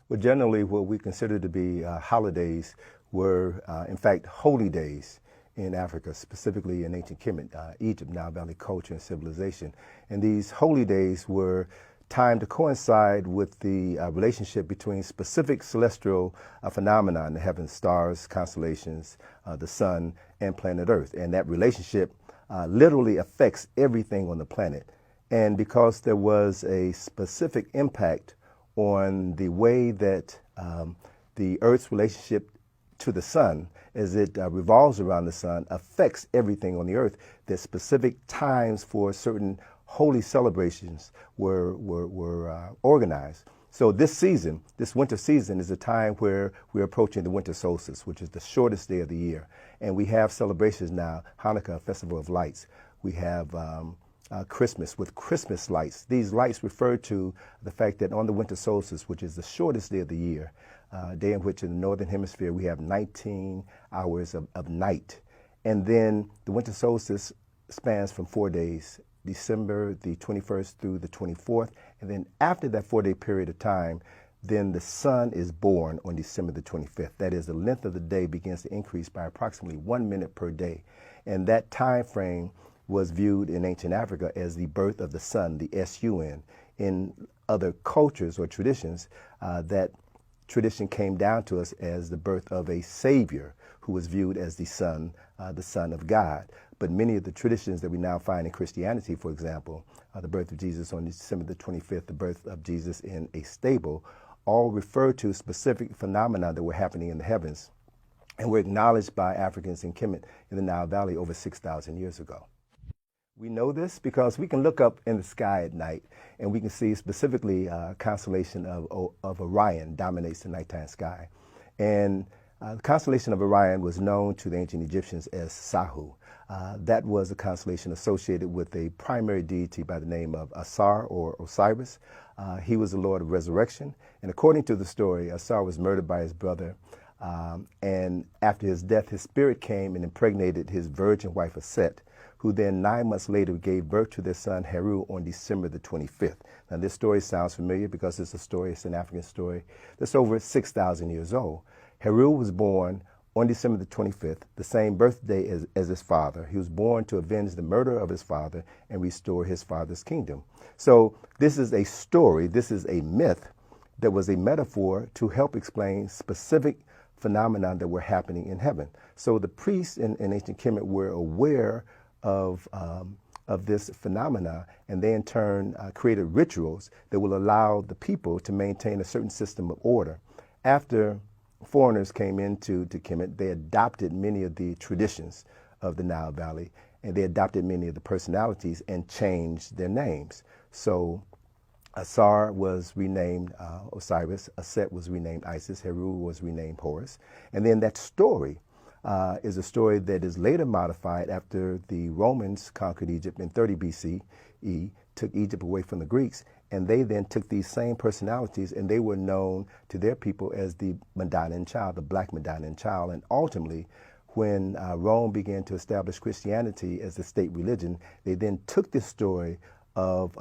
Well, generally, what we consider to be holidays were, in fact, holy days in Africa, specifically in ancient Kemet, Egypt, Nile Valley culture and civilization. And these holy days were timed to coincide with the relationship between specific celestial phenomena in the heavens, stars, constellations, the sun, and planet Earth. And that relationship literally affects everything on the planet. And because there was a specific impact on the way that the Earth's relationship to the sun, as it revolves around the sun, affects everything on the Earth, that specific times for certain holy celebrations were organized. So this season, this winter season, is a time where we're approaching the winter solstice, which is the shortest day of the year. And we have celebrations now, Hanukkah, Festival of Lights. We have Christmas with Christmas lights. These lights refer to the fact that on the winter solstice, which is the shortest day of the year, day in which in the northern hemisphere we have 19 hours of night. And then the winter solstice spans from 4 days, December the 21st through the 24th. And then after that 4-day period of time, then the sun is born on December the 25th. That is, the length of the day begins to increase by approximately 1 minute per day. And that time frame was viewed in ancient Africa as the birth of the sun, the sun. In other cultures or traditions, that tradition came down to us as the birth of a savior who was viewed as the Son of God. But many of the traditions that we now find in Christianity, for example, the birth of Jesus on December the 25th, the birth of Jesus in a stable, all refer to specific phenomena that were happening in the heavens and were acknowledged by Africans in Kemet in the Nile Valley over 6,000 years ago. We know this because we can look up in the sky at night and we can see specifically a constellation of Orion dominates the nighttime sky. And the constellation of Orion was known to the ancient Egyptians as Sahu. That was a constellation associated with a primary deity by the name of Asar or Osiris. He was the Lord of Resurrection. And according to the story, Asar was murdered by his brother. And after his death, his spirit came and impregnated his virgin wife, Aset, who then 9 months later gave birth to their son Heru on December the 25th. Now this story sounds familiar because it's an African story that's over 6,000 years old. Heru was born on December the 25th, the same birthday as his father. He was born to avenge the murder of his father and restore his father's kingdom. So this is a story, this is a myth that was a metaphor to help explain specific phenomena that were happening in heaven. So the priests in ancient Kemet were aware of this phenomena, and they in turn created rituals that will allow the people to maintain a certain system of order. After foreigners came into Kemet, they adopted many of the traditions of the Nile Valley, and they adopted many of the personalities and changed their names. So Asar was renamed Osiris, Aset was renamed Isis, Heru was renamed Horus, and then that story is a story that is later modified after the Romans conquered Egypt in 30 BCE, took Egypt away from the Greeks, and they then took these same personalities and they were known to their people as the Madonnan child, the black Madonnan child. And ultimately, when Rome began to establish Christianity as the state religion, they then took this story of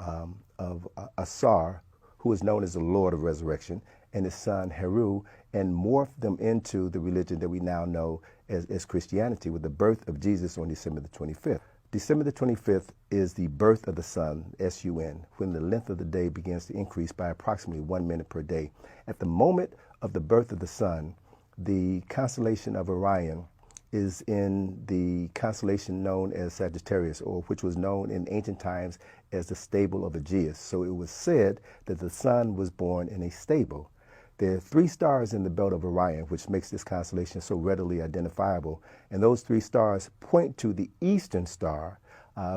Asar, who is known as the Lord of Resurrection, and his son Heru, and morphed them into the religion that we now know as Christianity, with the birth of Jesus on December the 25th. December the 25th is the birth of the sun, S-U-N, when the length of the day begins to increase by approximately 1 minute per day. At the moment of the birth of the sun, the constellation of Orion is in the constellation known as Sagittarius, or which was known in ancient times as the stable of Aegeus. So it was said that the sun was born in a stable. There are 3 stars in the belt of Orion, which makes this constellation so readily identifiable. And those 3 stars point to the eastern star,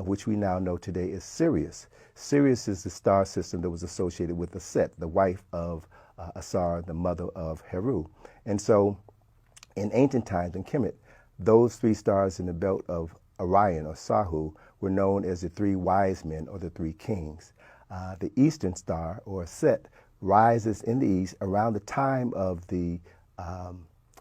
which we now know today as Sirius. Sirius is the star system that was associated with Aset, the wife of Asar, the mother of Heru. And so in ancient times in Kemet, those 3 stars in the belt of Orion, or Sahu, were known as the 3 wise men, or the 3 kings. The eastern star, or Set, rises in the east around the time of the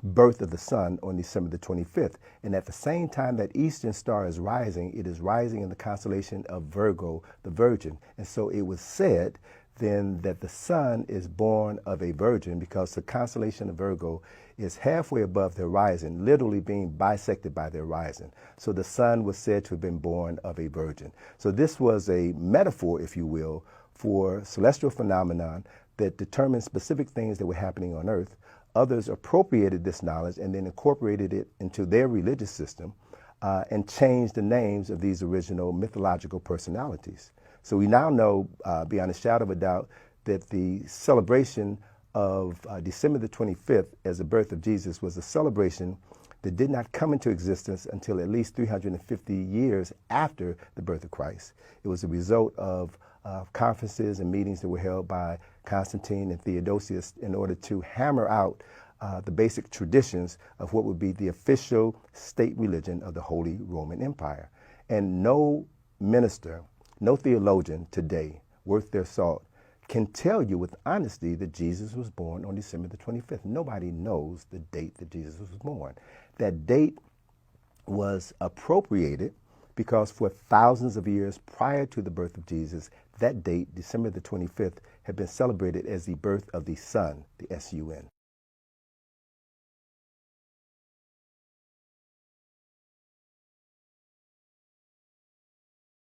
birth of the sun on December the 25th. And at the same time that eastern star is rising, it is rising in the constellation of Virgo, the Virgin. And so it was said then that the sun is born of a virgin, because the constellation of Virgo is halfway above the horizon, literally being bisected by the horizon. So the sun was said to have been born of a virgin. So this was a metaphor, if you will, for celestial phenomenon that determined specific things that were happening on earth. Others appropriated this knowledge and then incorporated it into their religious system and changed the names of these original mythological personalities. So we now know, beyond a shadow of a doubt, that the celebration of December the 25th as the birth of Jesus was a celebration that did not come into existence until at least 350 years after the birth of Christ. It was a result of conferences and meetings that were held by Constantine and Theodosius in order to hammer out the basic traditions of what would be the official state religion of the Holy Roman Empire. And no minister, no theologian today worth their salt can tell you with honesty that Jesus was born on December the 25th. Nobody knows the date that Jesus was born. That date was appropriated because for thousands of years prior to the birth of Jesus, that date, December the 25th, had been celebrated as the birth of the sun, the S-U-N.